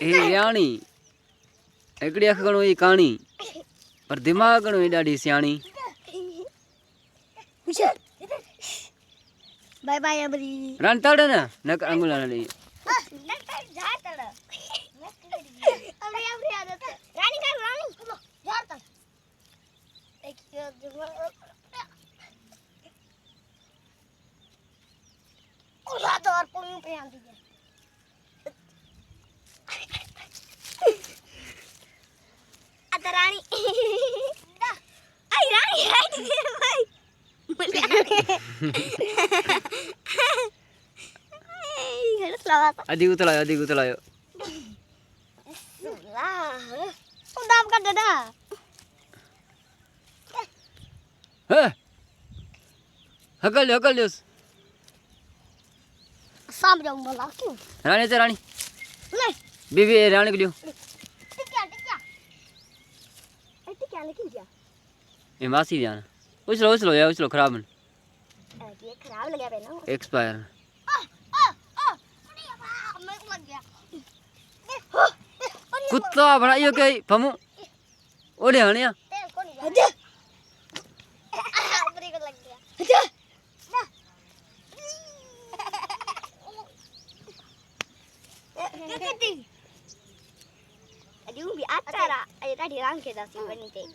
ए यानी एकड़ी अख गणो ई काणी पर दिमाग गणो ई डाडी सियाणी बाय बाय अबरी रान तड़ ना नक अंगुला ली जा तड़ अबरी अबरी आदत रानी का रानी जा तड़ एक ओला तो और पुनी पे आंदी है आता रानी आई रानी आई भाई अधिक उतलायो दाम कर दादा हकल दो शाम जाऊं बोला क्यों रानी से रानी नहीं बीबी रानी को लियो टिक्या लेकिन क्या ये मासी ध्यान उछलो यार उछलो खराब है ये खराब लग गया ना एक्सपायर मेरे को लग गया कुत्ता बनाइयो के फमु ओले हणिया तेल को नहीं हजे मेरे को लग गया हजे Aduh, bi acara. Ayo tadi rangke dah sih